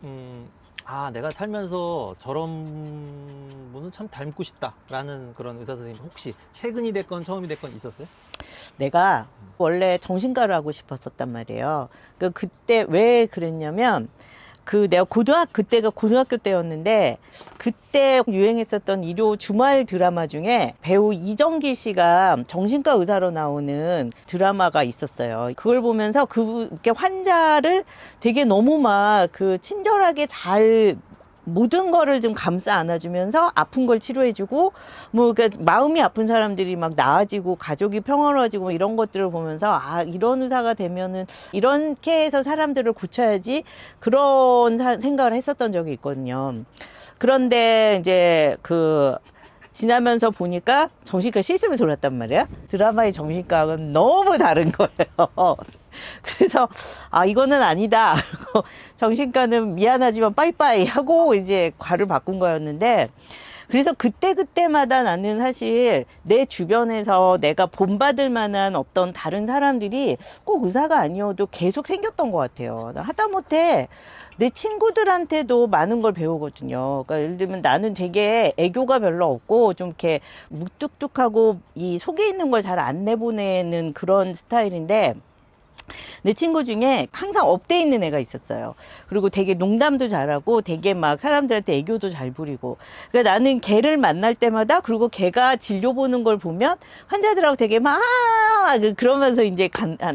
내가 살면서 저런 분은 참 닮고 싶다라는 그런 의사 선생님 혹시 최근이 됐건 처음이 됐건 있었어요? 내가 원래 정신과를 하고 싶었었단 말이에요. 그때 왜 그랬냐면, 내가 그때가 고등학교 때였는데, 그때 유행했었던 일요 주말 드라마 중에 배우 이정길 씨가 정신과 의사로 나오는 드라마가 있었어요. 그걸 보면서 이렇게 환자를 되게 너무 막 친절하게 잘 모든 거를 좀 감싸 안아주면서 아픈 걸 치료해주고, 그러니까 마음이 아픈 사람들이 막 나아지고 가족이 평화로워지고 뭐 이런 것들을 보면서, 이런 의사가 되면은 이렇게 해서 사람들을 고쳐야지, 그런 생각을 했었던 적이 있거든요. 그런데 이제 지나면서 보니까 정신과 실습을 돌았단 말이야. 드라마의 정신과하고는 너무 다른 거예요. 그래서 이거는 아니다. 정신과는 미안하지만 빠이빠이 하고 이제 과를 바꾼 거였는데, 그래서 그때마다 나는 사실 내 주변에서 내가 본받을 만한 어떤 다른 사람들이 꼭 의사가 아니어도 계속 생겼던 것 같아요. 하다못해 내 친구들한테도 많은 걸 배우거든요. 그러니까 예를 들면 나는 되게 애교가 별로 없고 좀 이렇게 무뚝뚝하고 이 속에 있는 걸 잘 안 내보내는 그런 스타일인데, 내 친구 중에 항상 업돼 있는 애가 있었어요. 그리고 되게 농담도 잘하고 되게 막 사람들한테 애교도 잘 부리고. 그러니까 나는 걔를 만날 때마다, 그리고 걔가 진료 보는 걸 보면 환자들하고 되게 막 그러면서 이제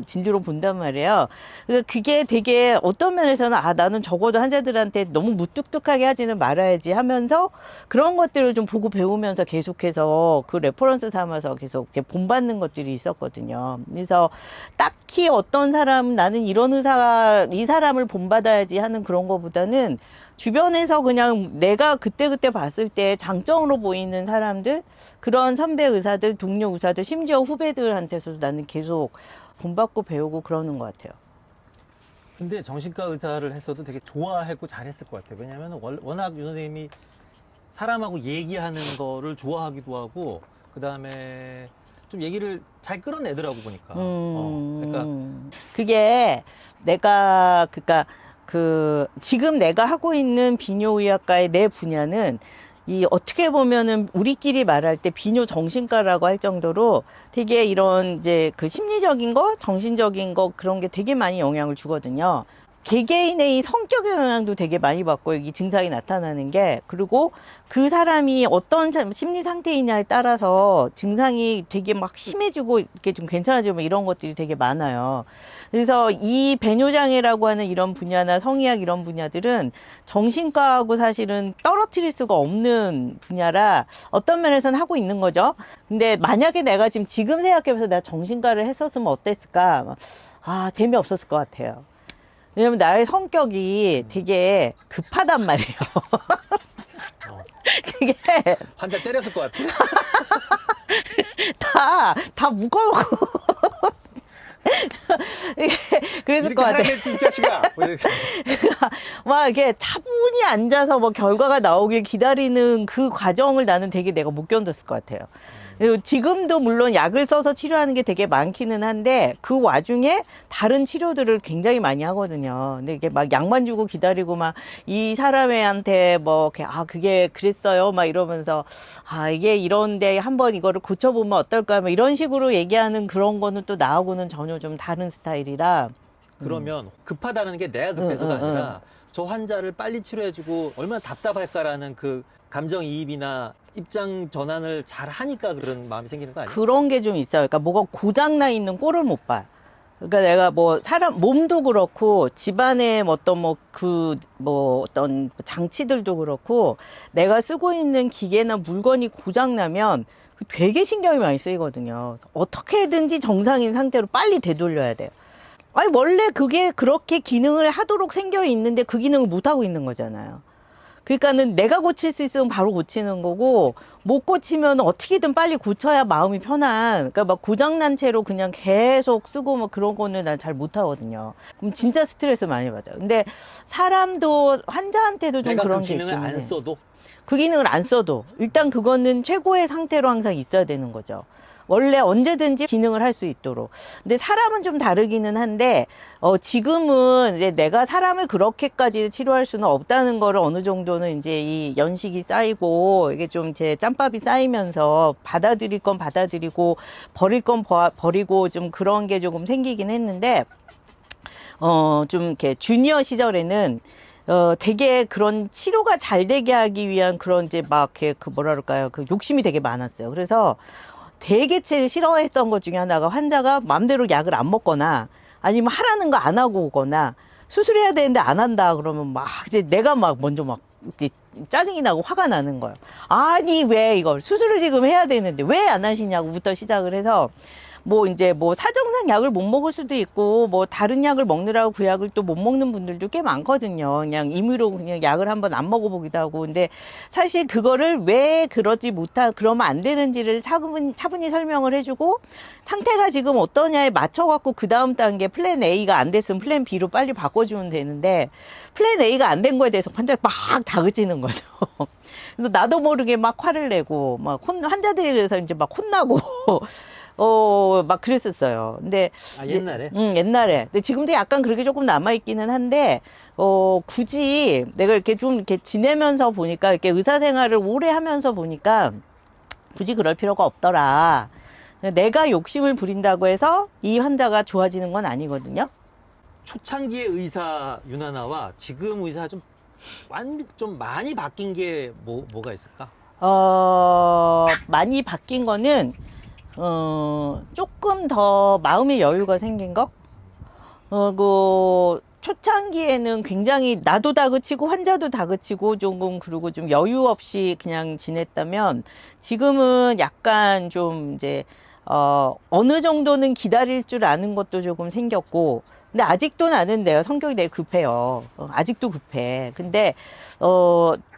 진료로 본단 말이에요. 그러니까 그게 되게 어떤 면에서는 나는 적어도 환자들한테 너무 무뚝뚝하게 하지는 말아야지 하면서 그런 것들을 좀 보고 배우면서 계속해서 그 레퍼런스 삼아서 계속 이렇게 본받는 것들이 있었거든요. 그래서 딱히 어떤 사람, 나는 이런 이 사람을 본받아야지 하는 그런 거보다는 주변에서 그냥 내가 그때그때 봤을 때 장점으로 보이는 사람들, 그런 선배 의사들, 동료 의사들, 심지어 후배들한테서도 나는 계속 본받고 배우고 그러는 것 같아요. 근데 정신과 의사를 했어도 되게 좋아하고 잘했을 것 같아요. 왜냐하면 워낙 윤 선생님이 사람하고 얘기하는 거를 좋아하기도 하고, 그 다음에 좀 얘기를 잘 끌어내더라고 보니까. 그러니까 그게 그러니까 지금 내가 하고 있는 비뇨의학과의 내 분야는 어떻게 보면은 우리끼리 말할 때 비뇨 정신과라고 할 정도로 되게 이런 이제 심리적인 거, 정신적인 거 그런 게 되게 많이 영향을 주거든요. 개개인의 이 성격의 영향도 되게 많이 받고 이 증상이 나타나는 게, 그리고 그 사람이 어떤 심리 상태이냐에 따라서 증상이 되게 막 심해지고 이렇게 좀 괜찮아지고 이런 것들이 되게 많아요. 그래서 이 배뇨장애라고 하는 이런 분야나 성의학 이런 분야들은 정신과하고 사실은 떨어뜨릴 수가 없는 분야라 어떤 면에서는 하고 있는 거죠. 근데 만약에 내가 지금 생각해보면서 내가 정신과를 했었으면 어땠을까? 재미없었을 것 같아요. 왜냐면 나의 성격이 되게 급하단 말이에요. 그게 환자 때렸을 것 같아. 다 무거우고. 그랬을 것 같아. 진짜 시가. 막 이렇게 차분히 앉아서 뭐 결과가 나오길 기다리는 그 과정을 나는 되게 내가 못 견뎠을 것 같아요. 그리고 지금도 물론 약을 써서 치료하는 게 되게 많기는 한데 그 와중에 다른 치료들을 굉장히 많이 하거든요. 근데 이게 막 약만 주고 기다리고 막 이 사람한테 뭐 그게 그랬어요 막 이러면서 이게 이런데 한번 이거를 고쳐보면 어떨까 막 이런 식으로 얘기하는 그런 거는 또 나하고는 전혀 좀 다른 스타일이라. 그러면 급하다는 게 내가 급해서가 아니라 저 환자를 빨리 치료해주고 얼마나 답답할까라는 그 감정이입이나 입장 전환을 잘 하니까 그런 마음이 생기는 거 아니에요? 그런 게 좀 있어요. 그러니까 뭐가 고장나 있는 꼴을 못 봐. 그러니까 내가 뭐 사람 몸도 그렇고 집안의 어떤 장치들도 그렇고 내가 쓰고 있는 기계나 물건이 고장나면 되게 신경이 많이 쓰이거든요. 어떻게든지 정상인 상태로 빨리 되돌려야 돼요. 원래 그게 그렇게 기능을 하도록 생겨 있는데 그 기능을 못 하고 있는 거잖아요. 그러니까는 내가 고칠 수 있으면 바로 고치는 거고, 못 고치면 어떻게든 빨리 고쳐야 마음이 편한. 그러니까 막 고장난 채로 그냥 계속 쓰고 뭐 그런 거는 난 잘 못 하거든요. 그럼 진짜 스트레스 많이 받아요. 근데 사람도 환자한테도 좀 내가 그런 그 게 기능을 있기는 안 해. 써도 그 기능을 안 써도 일단 그거는 최고의 상태로 항상 있어야 되는 거죠. 원래 언제든지 기능을 할 수 있도록. 근데 사람은 좀 다르기는 한데, 지금은 이제 내가 사람을 그렇게까지 치료할 수는 없다는 거를 어느 정도는 이제 이 연식이 쌓이고, 이게 좀 제 짬밥이 쌓이면서 받아들일 건 받아들이고, 버릴 건 버리고 좀 그런 게 조금 생기긴 했는데, 좀 이렇게 주니어 시절에는 되게 그런 치료가 잘 되게 하기 위한 그런 이제 막 이렇게 그 뭐라 그럴까요? 그 욕심이 되게 많았어요. 그래서 되게 제일 싫어했던 것 중에 하나가 환자가 마음대로 약을 안 먹거나 아니면 하라는 거 안 하고 오거나 수술해야 되는데 안 한다 그러면 막 이제 내가 막 먼저 막 짜증이 나고 화가 나는 거예요. 아니 왜 이걸 수술을 지금 해야 되는데 왜 안 하시냐고부터 시작을 해서 뭐 이제 뭐 사정상 약을 못 먹을 수도 있고 뭐 다른 약을 먹느라고 그 약을 또 못 먹는 분들도 꽤 많거든요. 그냥 임의로 그냥 약을 한번 안 먹어보기도 하고. 근데 사실 그거를 왜 그러면 안 되는지를 차분히 설명을 해주고 상태가 지금 어떠냐에 맞춰갖고 그 다음 단계 플랜 A가 안 됐으면 플랜 B로 빨리 바꿔주면 되는데 플랜 A가 안 된 거에 대해서 환자를 막 다그치는 거죠. 그래서 나도 모르게 막 화를 내고 막 환자들이 그래서 이제 막 혼나고 막 그랬었어요. 근데 옛날에? 옛날에. 근데 지금도 약간 그렇게 조금 남아있기는 한데, 굳이 내가 이렇게 좀 이렇게 지내면서 보니까, 이렇게 의사 생활을 오래 하면서 보니까, 굳이 그럴 필요가 없더라. 내가 욕심을 부린다고 해서 이 환자가 좋아지는 건 아니거든요. 초창기의 의사 윤하나와 지금 의사 좀 많이 바뀐 게 뭐가 있을까? 많이 바뀐 거는, 조금 더 마음의 여유가 생긴 거? 초창기에는 굉장히 나도 다그치고 환자도 다그치고 조금 그리고 좀 여유 없이 그냥 지냈다면 지금은 약간 좀 이제, 어느 정도는 기다릴 줄 아는 것도 조금 생겼고, 근데 아직도 나는데요. 성격이 되게 급해요. 아직도 급해. 근데,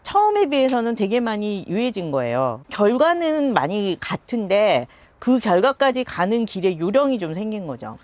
처음에 비해서는 되게 많이 유해진 거예요. 결과는 많이 같은데, 그 결과까지 가는 길에 요령이 좀 생긴 거죠.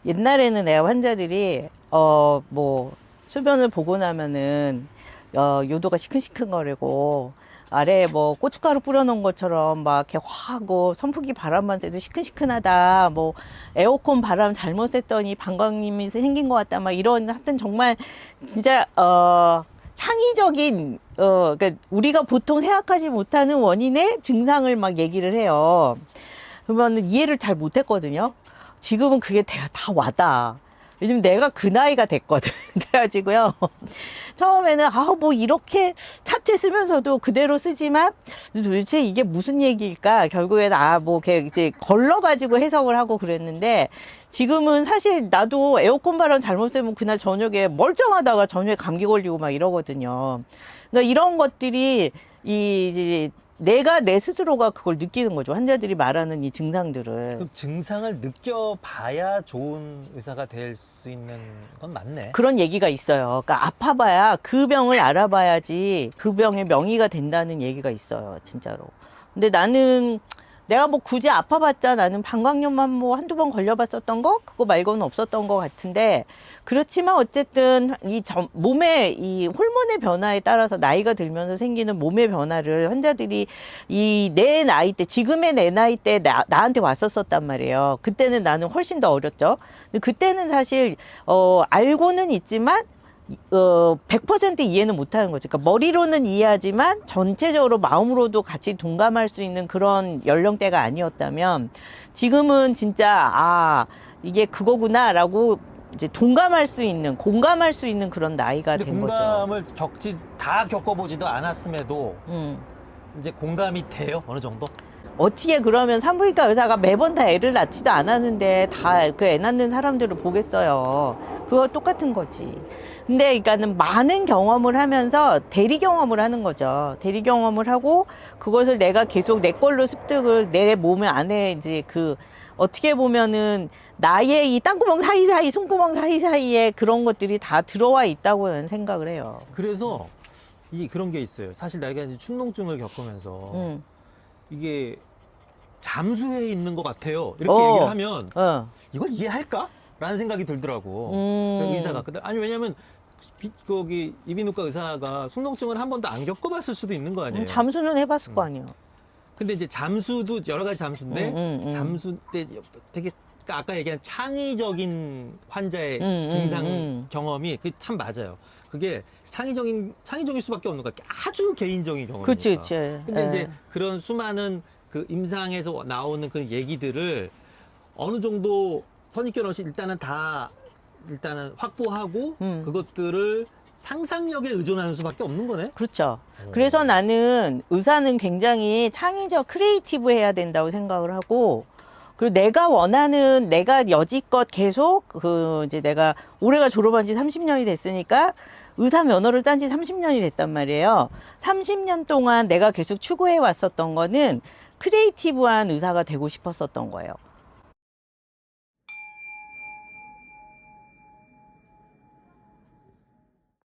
옛날에는 내가 환자들이 뭐 소변을 보고 나면은 요도가 시큰시큰거리고 아래에 뭐 고춧가루 뿌려놓은 것처럼 막 이렇게 화하고 선풍기 바람만 쐬도 시큰시큰하다, 뭐 에어컨 바람 잘못 쐈더니 방광림이 생긴 것 같다, 막 이런 하여튼 정말 진짜 창의적인 그러니까 우리가 보통 생각하지 못하는 원인의 증상을 막 얘기를 해요. 그러면 이해를 잘 못했거든요. 지금은 그게 다 와닿아. 요즘 내가 그 나이가 됐거든. 그래가지고요. 처음에는, 뭐 이렇게 차체 쓰면서도 그대로 쓰지만 도대체 이게 무슨 얘기일까? 결국에는, 뭐, 이제 걸러가지고 해석을 하고 그랬는데 지금은 사실 나도 에어컨 바람 잘못 쐬면 그날 저녁에 멀쩡하다가 저녁에 감기 걸리고 막 이러거든요. 그러니까 이런 것들이 이제 내가 내 스스로가 그걸 느끼는 거죠. 환자들이 말하는 이 증상들을. 그 증상을 느껴봐야 좋은 의사가 될 수 있는 건 맞네. 그런 얘기가 있어요. 그러니까 아파봐야 그 병을 알아봐야지 그 병의 명의가 된다는 얘기가 있어요. 진짜로. 근데 나는 내가 뭐 굳이 아파봤자 나는 방광염만 뭐 한두 번 걸려봤었던 거? 그거 말고는 없었던 것 같은데, 그렇지만 어쨌든 몸의 이 호르몬의 변화에 따라서 나이가 들면서 생기는 몸의 변화를 환자들이 내 나이 때, 지금의 내 나이 때 나한테 왔었단 말이에요. 그때는 나는 훨씬 더 어렸죠. 근데 그때는 사실, 알고는 있지만, 100% 이해는 못하는 거죠. 그러니까 머리로는 이해하지만 전체적으로 마음으로도 같이 동감할 수 있는 그런 연령대가 아니었다면 지금은 진짜 이게 그거구나라고 이제 공감할 수 있는 그런 나이가 된 거죠. 공감을 다 겪어보지도 않았음에도 이제 공감이 돼요? 어느 정도? 어떻게 그러면 산부인과 의사가 매번 다 애를 낳지도 않았는데 다 그 애 낳는 사람들을 보겠어요. 그거 똑같은 거지. 근데 그러니까는 많은 경험을 하면서 대리 경험을 하는 거죠. 대리 경험을 하고 그것을 내가 계속 내 걸로 습득을 내 몸 안에 이제 어떻게 보면은 나의 이 땅구멍 사이사이, 숨구멍 사이사이에 그런 것들이 다 들어와 있다고 나는 생각을 해요. 그래서 그런 게 있어요. 사실 내가 이제 축농증을 겪으면서 이게 잠수해 있는 것 같아요. 이렇게 얘기를 하면 이걸 이해할까? 라는 생각이 들더라고. 의사가. 아니, 왜냐면 이비인후과 의사가 축농증을 한 번도 안 겪어봤을 수도 있는 거 아니에요. 잠수는 해봤을 거 아니에요. 근데 이제 잠수도 여러 가지 잠수인데 잠수 때 되게 아까 얘기한 창의적인 환자의 증상 경험이 그 참 맞아요. 그게 창의적일 수밖에 없는 거야. 아주 개인적인 경험이니까. 그렇지, 그렇지. 근데 이제 그런 수많은 그 임상에서 나오는 그 얘기들을 어느 정도 선입견 없이 일단은 확보하고 그것들을 상상력에 의존하는 수밖에 없는 거네. 그렇죠. 그래서 나는 의사는 굉장히 창의적, 크리에이티브 해야 된다고 생각을 하고, 그리고 내가 여지껏 계속, 이제 내가 올해가 졸업한 지 30년이 됐으니까, 의사 면허를 딴 지 30년이 됐단 말이에요. 30년 동안 내가 계속 추구해 왔었던 거는 크리에이티브한 의사가 되고 싶었었던 거예요.